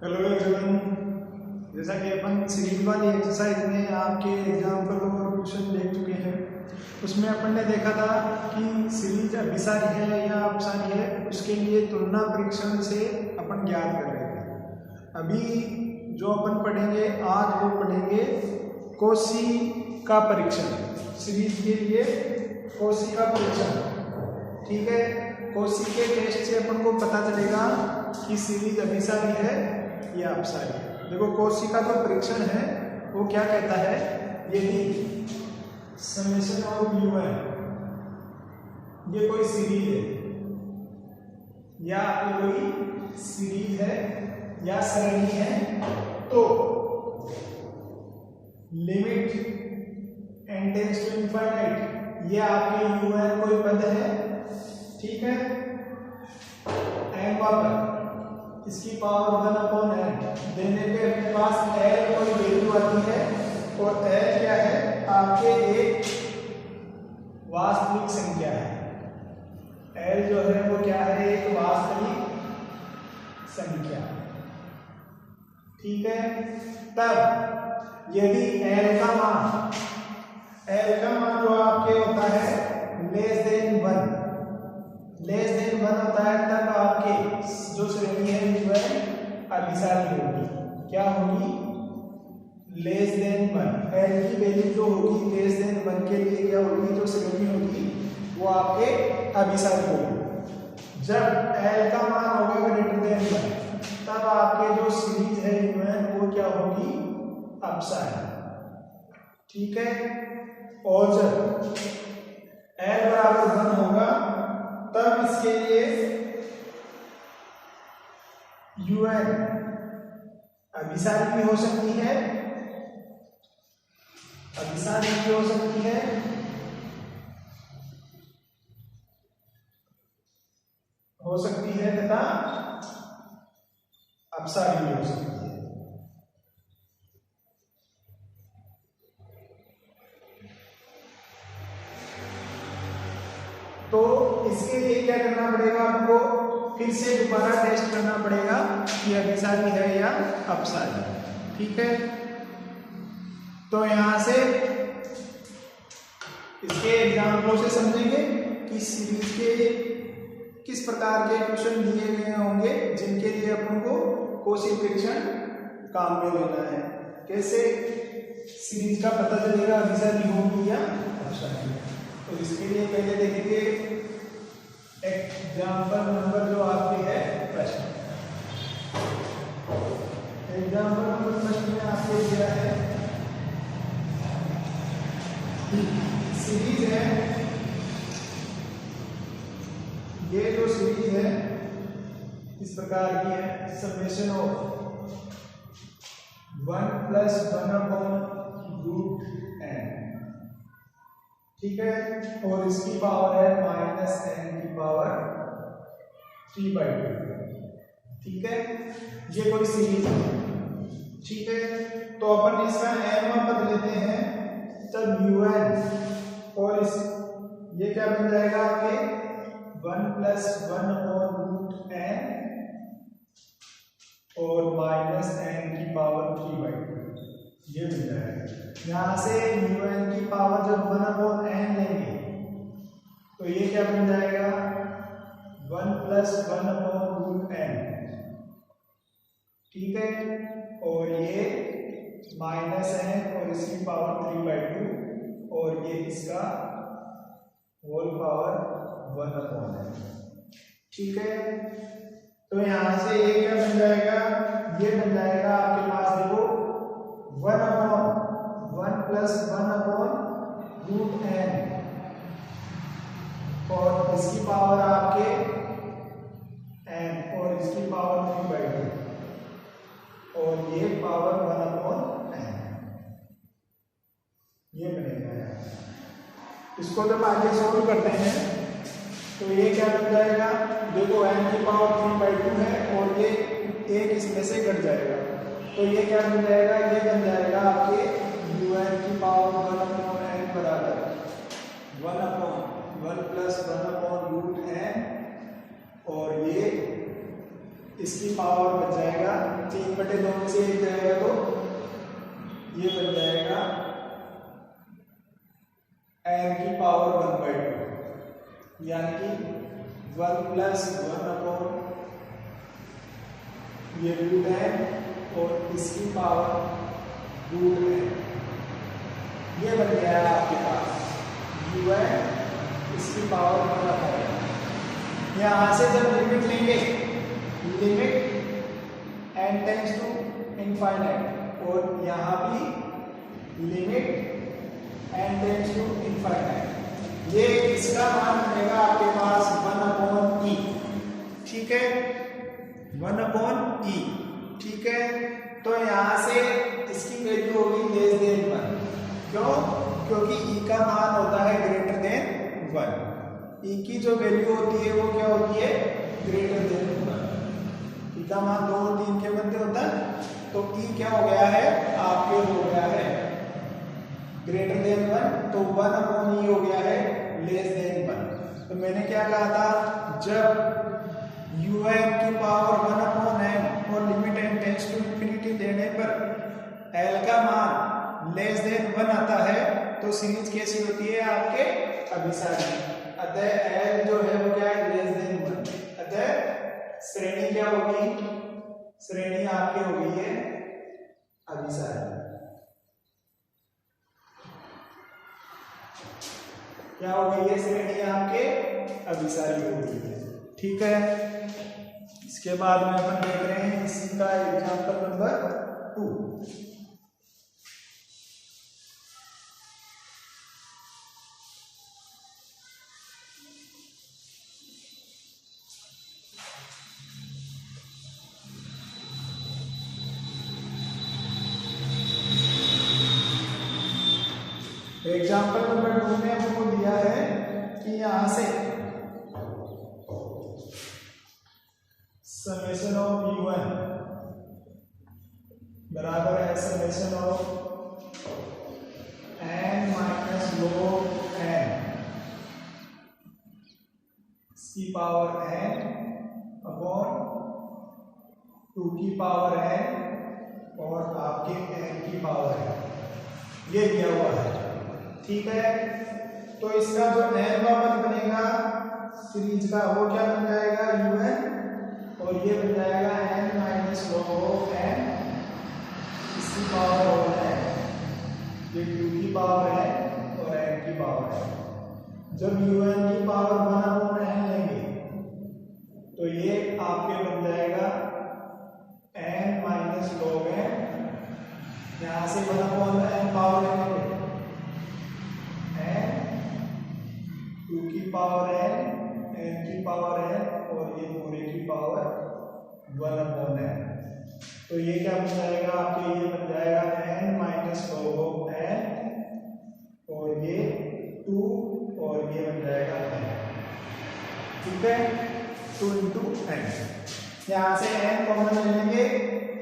Hello everyone, जैसा कि अपन series वाली एक्सरसाइज में आपके एग्जाम्पल और क्वेश्चन देख चुके हैं, उसमें अपन ने देखा था कि सीरीज अभिसारी है या अपसारी है, उसके लिए तुलना परीक्षण से अपन ज्ञात कर रहे थे। अभी जो अपन पढ़ेंगे आज वो पढ़ेंगे कोशी का परीक्षण। सीरीज के लिए कोशी का परीक्षण, ठीक है। कोशी के टेस्ट से अपन को पता चलेगा कि सीरीज अभिसारी है या अपसारी है। देखो कोशी का जो परीक्षण है वो क्या कहता है, यदि समेशन ऑफ u(n) ये कोई सीरीज है या ये कोई सीरीज है या सरणी है, तो limit n tends to infinite, ये आपके u(n) कोई पद है, ठीक है। n पर इसकी पावर 1/n देने पे अपने पास l कोई वैल्यू आती है, और l क्या है, आपके एक वास्तविक संख्या है। l जो है वो क्या है, एक वास्तविक संख्या, ठीक है। तब यदि l का मान जो आपके होता है लेस देन 1 होता है, तब आपके जो श्रेणी है वह अभिसारी होगी। क्या होगी? Less than 1। l की वैल्यू जो होगी लेस देन 1 के लिए क्या होगी, जो श्रेणी होगी वो आपके अभिसारी होगी। जब l का मान होगा ग्रेटर देन 1, तब आपके जो सीरीज है वो क्या होगी, अपसारी, ठीक है। और जब l बराबर 1 होगा तब इसके लिए u(n) अभिसारी भी हो सकती है, तथा अपसारी भी हो सकती है। तो इसके लिए क्या करना पड़ेगा, आपको फिर से दोबारा टेस्ट करना पड़ेगा कि अभिसारी है या अपसारी, ठीक है। तो यहां से इसके एग्जाम्पलों से समझेंगे कि सीरीज के किस प्रकार के क्वेश्चन दिए गए होंगे जिनके लिए अपन को कोशी परीक्षण काम में लेना है। कैसे सीरीज का पता चलेगा अभिसारी होगी या अपसारी। तो इसके लिए पहले देखेंगे एग्जाम्पल नंबर जो आपके है प्रश्न। एग्जाम्पल नंबर प्रश्न में आपको दिया है सीरीज है, ये जो सीरीज है इस प्रकार की है, समेशन ऑफ 1 + 1/√n, ठीक है। और इसकी पावर है -n⁵², ठीक है। ये कोई सीरीज है, ठीक है। तो अपन इसका n पद लेते हैं, तब u(n) और इस ये क्या बन जाएगा आपके 1 + 1/√n और -n⁵², ये मिल जाएगा। यहां से u(n) की पावर जब 1/n लेंगे तो ये क्या बन जाएगा, 1 + 1/√n, ठीक है। और ये -n और इसकी पावर 3/2 और ये इसका होल पावर 1/n, ठीक है। तो यहां से ये क्या बन जाएगा, ये बन जाएगा आपके पास, देखो 1/1 + 1/√n और इसकी पावर आपके n और इसकी पावर 3/2 और ये पावर 1/n, ये बनेगा। इसको जब आगे सॉल्व करते हैं तो ये क्या बन जाएगा, देखो n की पावर 3/2 है और ये एक इसमें से घट जाएगा, तो ये क्या बन जाएगा, ये बन जाएगा आपके u(n) की पावर 1/n बराबर 1/1 + 1/√n और ये इसकी पावर बच जाएगा 3 1/2 में से 1 जाएगा तो ये बन जाएगा n की पावर 1/2, यानी कि 1 + 1 अपॉन ये √n और इसकी पावर √n, ये बन गया है आपके पास un इसकी पावर 1/2। यहाँ से जब लिमिट लेंगे, limit n tends to infinite, और यहाँ भी limit n tends to infinite, ये इसका मान बनेगा आपके पास 1/e, ठीक है, 1/e, ठीक है। तो यहाँ से इसकी वैल्यू होगी <1, क्यों? क्योंकि e का मान होता है >1, e की जो वैल्यू होती है वो क्या होती है >1, e का मान 2 और 3 के मध्य होता है, तो e क्या हो गया है आपके, हो गया है >1, तो 1/e हो गया है <1। तो मैंने क्या कहा था, जब un की पावर 1/n और limit n tends to infinity देने पर l का मान <1 आता है, तो सीरीज कैसी होती है आपके अभिसारी। अतः l जो है वो क्या है <1, अतः श्रेणी क्या होगी, श्रेणी आपकी हो गई है अभिसारी। क्या हो गई है श्रेणी आपके अभिसारी हो गई है, ठीक है। इसके बाद में अपन देख रहे हैं इसी का एग्जांपल नंबर 2। एग्जाम्पल नंबर 2 में हमको दिया है कि यहां से समेशन ऑफ u1 बराबर है summation of n minus log n इसकी पावर n अपॉन 2 की पावर n और आपके n की पावर n, ये दिया हुआ है, ठीक है। तो इसका जो n का पद बनेगा सीरीज का वो क्या बन जाएगा un, और ये बन जाएगा n माइनस log n इसकी पावर और है, ये 2 की पावर है और n की पावर है। जब un की पावर 1/n लेंगे तो ये आपके बन जाएगा n माइनस log n, यहां से 1/n पावर लेंगे n 2 की पावर n की पावर n और ये पूरे की पावर 1/n। तो ये क्या बन जाएगा आपके, ये बन जाएगा n माइनस log n और ये 2 और ये बन जाएगा n, ठीक है, 2 × n। यहाँ से n कॉमन ले लेंगे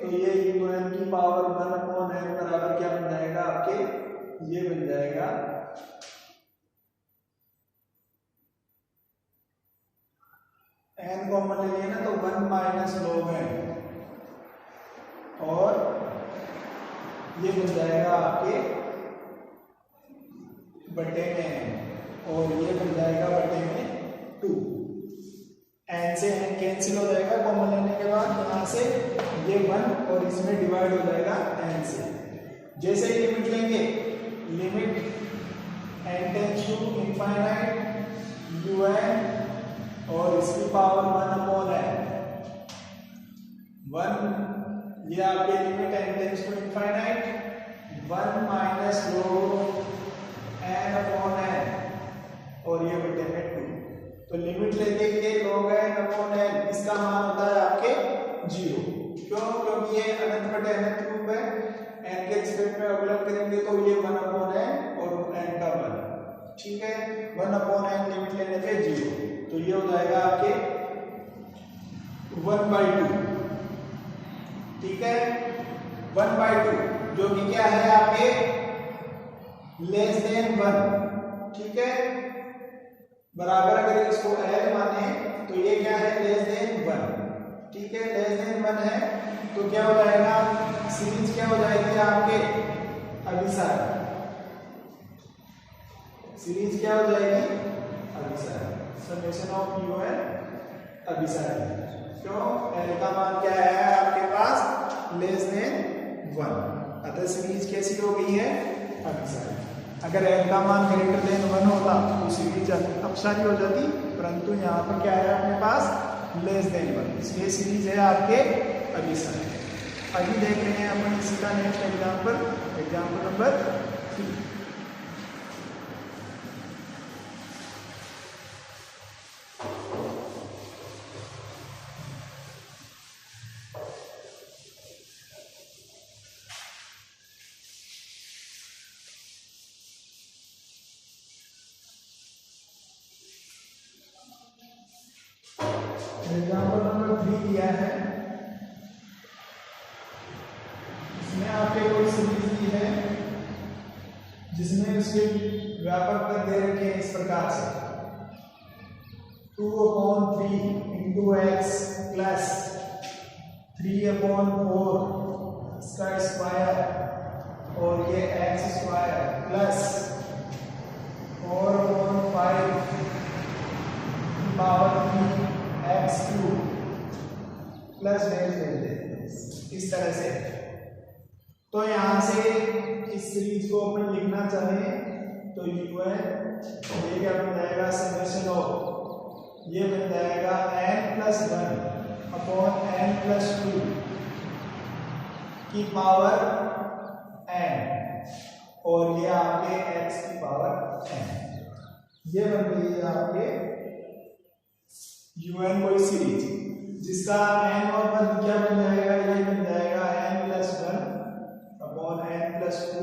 तो ये un की पावर 1/n बराबर क्या बन जाएगा आपके, ये बन जाएगा n कॉमन ले लिया ना तो 1 माइनस log n और ये बन जाएगा आपके बटे में n और ये बन जाएगा बटे में 2। n से n कैंसिल हो जाएगा कॉमन लेने के बाद, यहाँ से ये 1 और इसमें डिवाइड हो जाएगा n से। जैसे ही लिमिट लेंगे, limit n tends to infinite un और इसकी पावर 1/n 1, ये आपके limit n tends to infinite 1 minus log n/n और ये बटे में 2। तो लिमिट लेते ही log n/n इसका मान होता है आपके 0, क्यों? क्योंकि ये अनंत बटे अनंत रूप है, n के रिस्पेक्ट में अवकलन करेंगे तो ये 1/n और n का 1, ठीक है, 1/n लिमिट लेने पे 0, तो ये हो जाएगा आपके 1/2, ठीक है, 1/2 जो कि क्या है आपके <1, ठीक है, बराबर अगर इसको l माने तो ये क्या है <1, ठीक है, <1 है तो क्या हो जाएगा सीरीज क्या हो जाएगी आपके अभिसारी, सीरीज क्या हो जाएगी अभिसारी, समेशन ऑफ UN अभिसारी। क्यों? L का मान क्या है आपके पास लेस देन 1, अतः सीरीज कैसी हो गई है अभिसारी। अगर L का मान ग्रेटर देन 1 होता तो सीरीज अपसारी हो जाती, परंतु यहाँ पर क्या है अपने पास लेस देन 1, इसलिए सीरीज है आपके अभिसारी। अभी देख रहे हैं अपन इसी का next example, example number 3। Example number 3 दिया है, इसमें आपके कोई सीरीज दी है जिसमें उसके व्यापक पद दे रखे हैं इस प्रकार से 2/3 इंटू एक्स प्लस 3/4 इसका स्क्वायर और ये x square plus 4/5 power 3 x³ plus इस तरह से। तो यहां से इस सीरीज को अपन लिखना चाहें तो UN ये क्या बन जाएगा समेशन ऑफ, ये बन जाएगा n+1/n+2 की पावर n और ये आपके x की पावर n, ये बन गई है आपके UN कोई सीरीज जिसका n और 1 क्या बन जाएगा, ये बन जाएगा n+1/n+2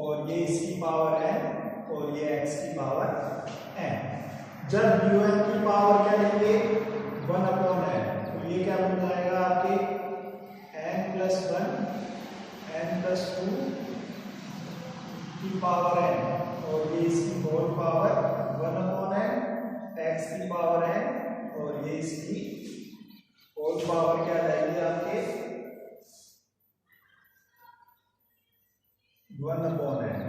और ये इसकी पावर n और ये x की पावर n। जब UN की पावर क्या लेंगे 1/n, तो ये क्या बन जाएगा आपके n+1 n+2 की पावर n और ये इसकी होल पावर 1/n, x की पावर n और ये इसकी होल पावर क्या जाएगी आपके 1/n।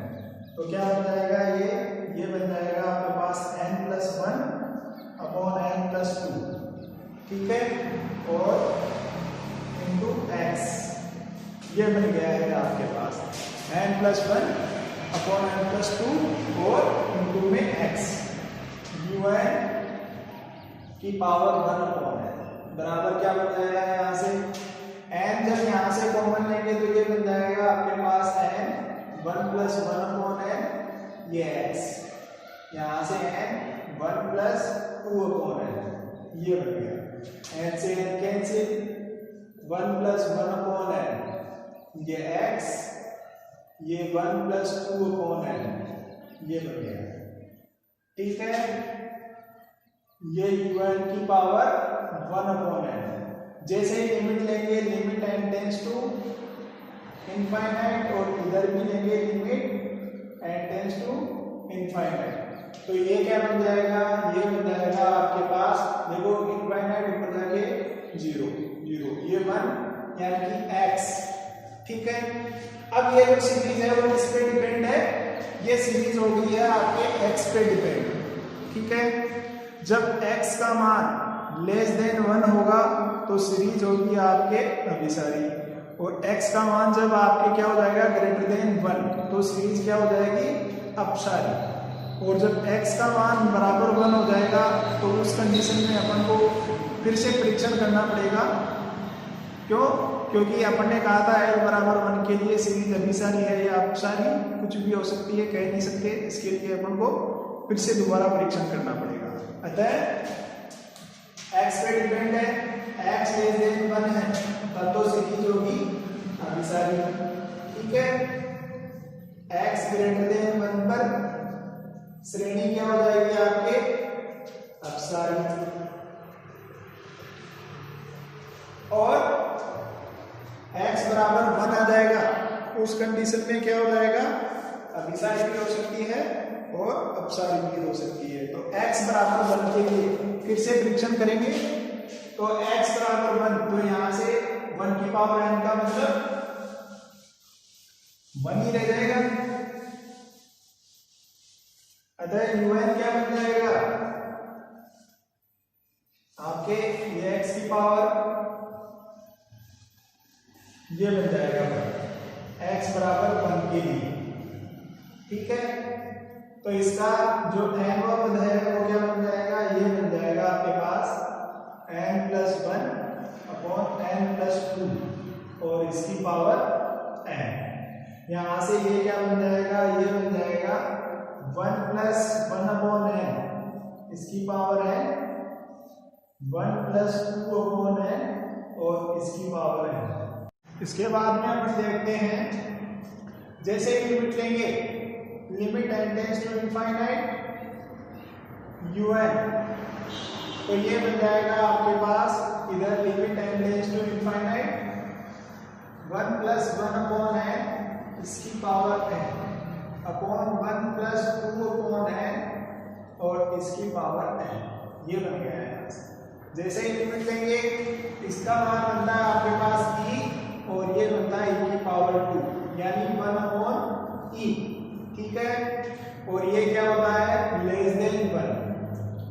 तो क्या बन जाएगा ये बन जाएगा आपके पास n+1/n+2, ठीक है, और इंटू x, ये बन गया है आपके पास n+1/n+2 और इंटू में x UN की पावर 1/n बराबर क्या बन जाएगा यहाँ से n, जब यहाँ से कॉमन लेंगे तो ये बन जाएगा आपके पास n 1+1/n, ये x, यहाँ से n 1+2/n, ये बन गया n से n कैंसिल 1+1/n, ये x, ये 1+2/n, ये बन गया, ठीक है। ये UN की पावर 1/n, जैसे लिमिट लेंगे limit n tends to infinite और इधर भी लेंगे limit n tends to infinite, तो ये क्या बन जाएगा, ये बन जाएगा आपके पास देखो इनफाइनाइट ऊपर जाके 0 0, ये 1 यानी कि x, ठीक है। अब ये जो सीरीज है वो किस पे डिपेंड है, ये सीरीज हो गई है आपके x पे डिपेंड, ठीक है। जब x का मान लेस देन 1 होगा तो सीरीज होगी आपके अभिसारी, और x का मान जब आपके क्या हो जाएगा ग्रेटर देन 1 तो सीरीज क्या हो जाएगी अपसारी, और जब x का मान बराबर 1 हो जाएगा तो उस कंडीशन में अपन को फिर से परीक्षण करना पड़ेगा। क्यों? क्योंकि अपन ने कहा था l बराबर 1 के लिए सीरीज अभिसारी है या अपसारी, कुछ भी हो सकती है, कह नहीं सकते, इसके लिए अपन को फिर से दोबारा परीक्षण करना पड़ेगा। अतः x पे डिपेंड है, x लेस देन 1 है तब तो सीरीज होगी अभिसारी, ठीक है। x ग्रेटर देन 1 पर श्रेणी क्या हो जाएगी आपके अपसारी, और x बराबर 1 आ जाएगा उस कंडीशन में क्या हो जाएगा अभिसारी भी हो सकती है और अपसारी भी हो सकती है। तो x बराबर 1 के लिए फिर से परीक्षण करेंगे, तो x बराबर 1 तो यहाँ से 1 की पावर n का मतलब 1 ही रह जाएगा। अतः un क्या बन जाएगा आपके ये x की पावर ये बन जाएगा x बराबर 1 के लिए। ठीक है, तो इसका जो n वा पद है वो क्या बन जाएगा, ये बन जाएगा आपके पास n+1 अपॉन n+2 और इसकी पावर n। यहां से ये क्या बन जाएगा, ये बन जाएगा 1+1 अपॉन n, इसकी पावर है 1+2 अपॉन n और इसकी पावर n। इसके बाद में अपन देखते हैं, जैसे ही लिमिट लेंगे, limit n tends to infinite un, तो ये बन जाएगा आपके पास इधर limit n tends to infinite 1+1 upon n इसकी power n upon 1+2 upon n और इसकी पावर n, ये बन गया है। जैसे ही लिमिट लेंगे, इसका मान बनता है आपके पास e और ये बनता है e की पावर 2 यानी 1 अपॉन e। ठीक है, और ये क्या होता है लेस देन 1।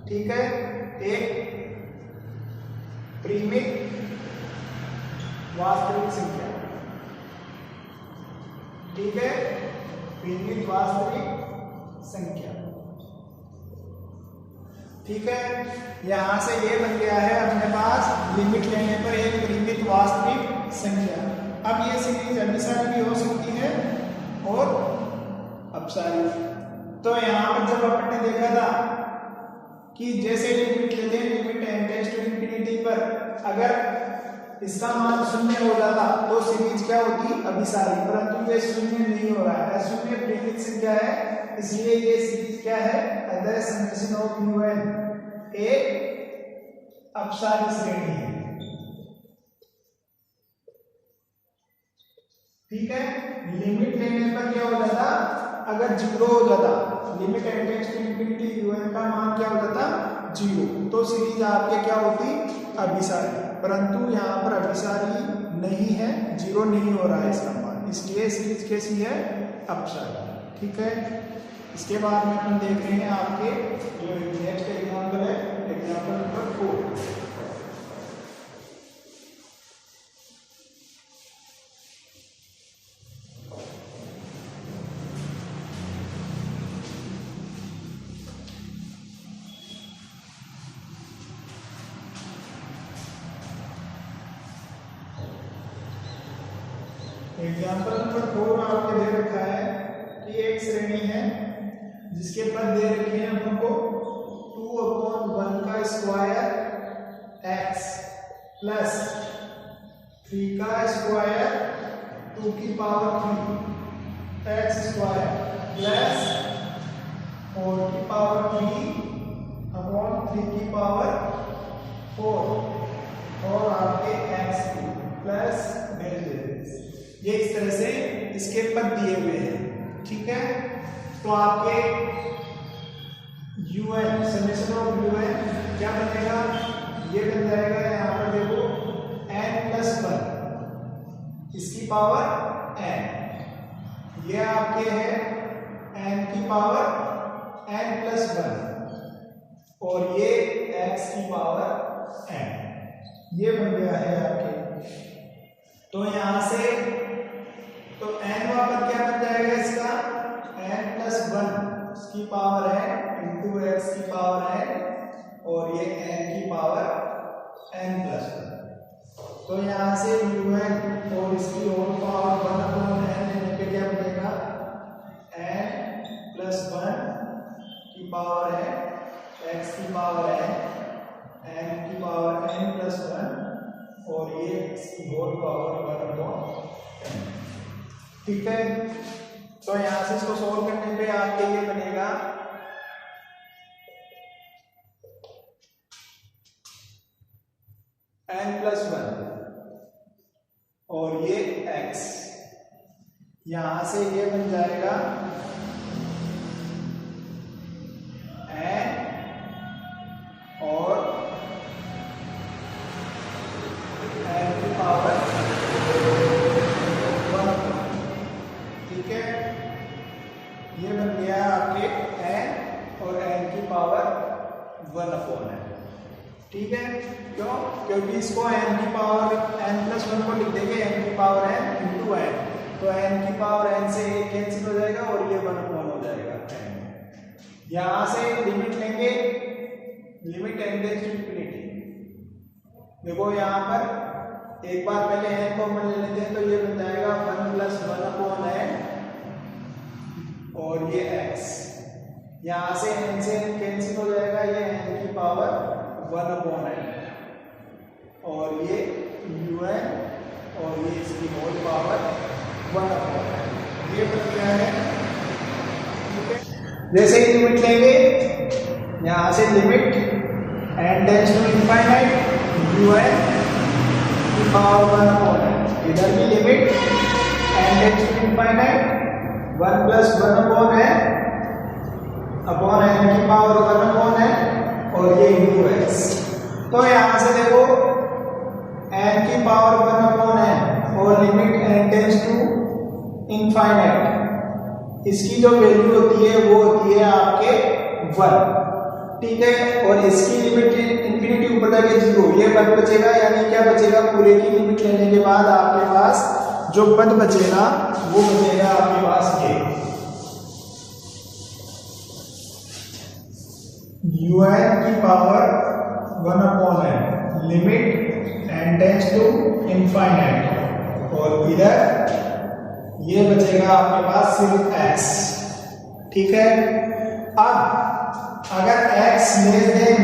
ठीक है, एक परिमित वास्तविक संख्या। ठीक है, परिमित वास्तविक संख्या। ठीक है, यहां से ये बन गया है अपने पास लिमिट लेने पर एक परिमित वास्तविक संख्या। अब ये सीरीज अभिसारी भी हो सकती है और अपसारी। तो यहां पर जब अपन ने देखा था कि जैसे लिमिट लेते हैं limit n tends to infinity पर, अगर इसका मान 0 हो जाता तो सीरीज क्या होती अभिसारी, परंतु ये 0 नहीं हो रहा है, 0 परिमित संख्या है, इसलिए ये सीरीज क्या है अदर समेशन ऑफ un एक अपसारी श्रेणी है। ठीक है, लिमिट लेने पर क्या हो जाता, अगर 0 हो जाता, limit n tends to infinity un का मान क्या हो जाता 0, तो सीरीज आपके क्या होती अभिसारी, परंतु यहाँ पर अभिसारी नहीं है, 0 नहीं हो रहा है इसका मान, इसलिए सीरीज कैसी है अपसारी। ठीक है, इसके बाद में हम देख रहे हैं आपके जो नेक्स्ट एग्जाम्पल है, एग्जाम्पल नंबर 4। एग्जाम्पल नंबर 4 आपके दे रखा है कि एक श्रेणी है जिसके पद दे रखे हैं हमको 2 अपॉन 1 का स्क्वायर x प्लस 3 का स्क्वायर 2 की पावर 3 x स्क्वायर प्लस 4 की पावर 3 अपॉन 3 की पावर 4 और आपके x प्लस ये इस तरह से इसके पद दिए हुए हैं। ठीक है, तो आपके un समेशन ऑफ un क्या बनेगा, ये बन जाएगा यहाँ पर देखो n+1 इसकी पावर n, ये आपके है n की पावर n+1 और ये x की पावर n, ये बन गया है आपके। तो यहां से तो n वापस क्या बन जाएगा इसका n+1 इसकी पावर है इंटू x की पावर है और ये n की पावर n+1। तो यहां से un और इसकी होल पावर 1 अपॉन n लेने पे क्या बनेगा n+1 की पावर है x की पावर है n की पावर n+1 और ये इसकी होल पावर 1 अपॉन n। ठीक है, तो यहां से इसको सोल्व करने पे आपके ये बनेगा n+1 और ये x, यहां से ये बन जाएगा n और n की पावर 1। 1/n। ठीक है, क्यों? क्योंकि इसको n की पावर n+1 को लिख देंगे n की पावर n इंटू n, तो n की पावर n से एक कैंसिल हो जाएगा और ये 1/n हो जाएगा। यहां से लिमिट लेंगे, limit n tends to infinity. देखो यहाँ पर एक बार पहले n कॉमन ले लेते हैं तो ये बन जाएगा 1+1/n और ये x, यहां से n से n कैंसिल हो जाएगा, ये n की पावर 1/n और ये un और ये इसकी होल पावर 1/n, ये बन गया है। ठीक है, जैसे ही लिमिट लेंगे यहां से limit n tends to infinite un की पावर 1/n, इधर भी limit n tends to infinite 1+1/n upon n की पावर 1/n और ये इंटू x। तो यहां से देखो n की पावर 1/n और limit n tends to infinite, इसकी जो वैल्यू होती है वो होती है आपके 1। ठीक है, और इसकी लिमिट इंफिनिटी ऊपर जाके 0, ये पद बचेगा, यानी क्या बचेगा, पूरे की लिमिट लेने के बाद आपके पास जो पद बचेगा वो बचेगा आपके पास ये un की power 1/n limit n tends to infinite, और इधर ये बचेगा आपके पास सिर्फ x। ठीक है, अब अगर x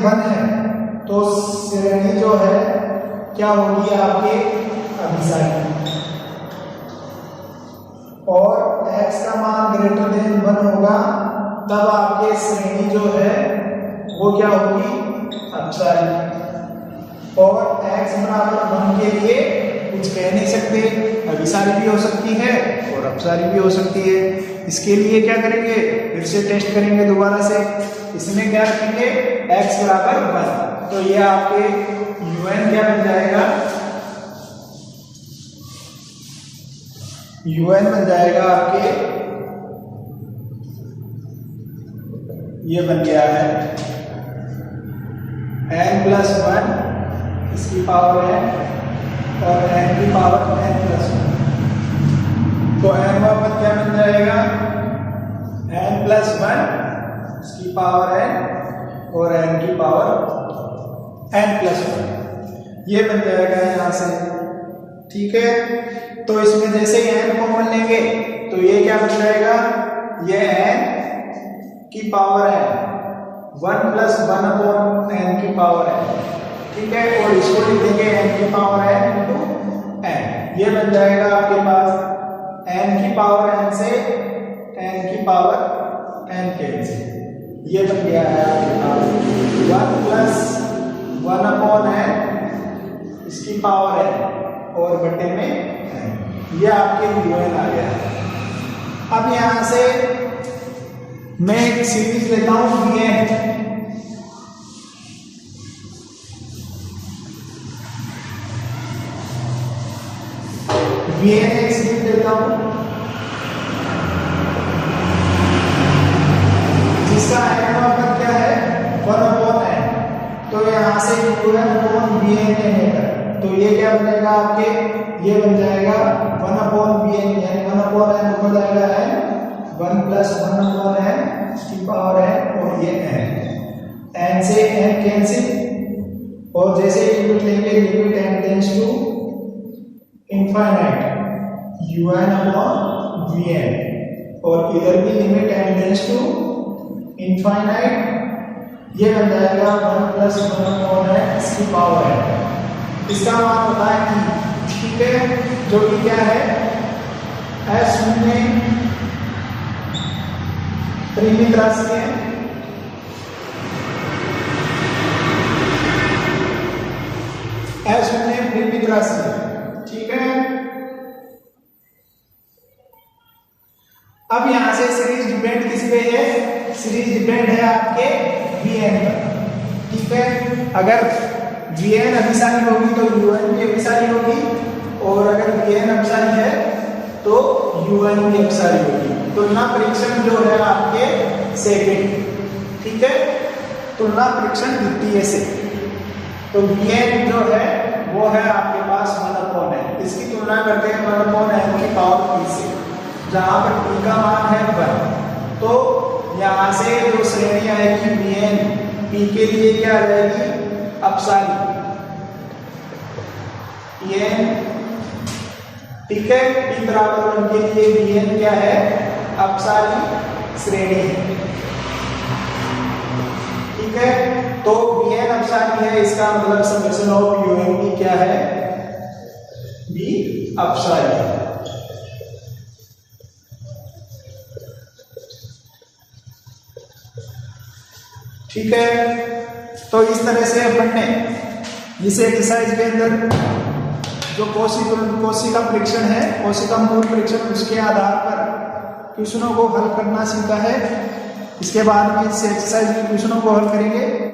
<1 है तो श्रेणी जो है क्या होगी आपके अभिसारी, और x का मान <1 होगा तब आपके श्रेणी जो है वो क्या होगी अपसारी, और x बराबर 1 के लिए कुछ कह नहीं सकते, अभिसारी भी हो सकती है और अपसारी भी हो सकती है। इसके लिए क्या करेंगे, फिर से टेस्ट करेंगे दोबारा से, इसमें क्या रखेंगे x बराबर 1, तो ये आपके un क्या बन जाएगा, un बन जाएगा आपके, ये बन गया है n+1 इसकी पावर n और n की पावर n+1, तो n वापस क्या बन जाएगा n+1 इसकी पावर n और n की पावर n+1, ये बन जाएगा यहां से। ठीक है, तो इसमें जैसे ही n कॉमन लेंगे तो ये क्या बन जाएगा, ये n की पावर n 1+1/n की पावर n। ठीक है, और इसको लिख देंगे n की पावर n इंटू n, ये बन जाएगा आपके पास n की पावर n से n की पावर n कैंसिल, ये बन गया है आपके पास 1+1/n इसकी पावर n और बटे में n, ये आपके un आ गया है। अब यहां से मैं एक सीरीज लेता हूं vn, एक सीरीज लेता हूं जिसका n क्या है 1/n, तो यहां से un/vn लेकर, तो ये क्या बनेगा आपके, ये बन जाएगा 1/vn, यानी 1/n हो जाएगा n 1+1/n इसकी पावर n और ये n से n कैंसिल, और जैसे लिमिट लेंगे limit n tends to infinite un/vn, और इधर भी limit n tends to infinite, ये बन जाएगा 1+1/n इसकी पावर n, इसका मान होता है कि, ठीक है, जो कि क्या है S0 परिमित राशि है, S0 परिमित राशि है। ठीक है, अब यहां से सीरीज डिपेंड किस पे है, सीरीज डिपेंड है आपके vn पर। ठीक है, अगर vn अभिसारी होगी तो un भी अभिसारी होगी, और अगर vn अभिसारी है तो un भी अभिसारी होगी, तुलना परीक्षण जो है आपके सेकंड। ठीक है, तुलना परीक्षण द्वितीय से। तो Vn जो है वो है आपके पास 1/n, इसकी तुलना करते हैं 1/n की पावर p से, जहां पर p का मान है 1। तो यहां से जो श्रेणी आएगी Vn, p के लिए क्या आ जाएगी अपसारी Pn, ठीक है। p बराबर 1 के लिए Vn क्या है अपसारी श्रेणी है, ठीक है। तो Vn अपसारी है, इसका मतलब समेशन ऑफ UnP क्या है V अपसारी है। ठीक है, तो इस तरह से अपन ने इस एक्सरसाइज के अंदर जो कोशिका परीक्षण है, कोशिका मूल परीक्षण, उसके आधार पर क्वेश्चनों को हल करना सीखा है। इसके बाद में इस एक्सरसाइज के क्वेश्चनों को हल करेंगे।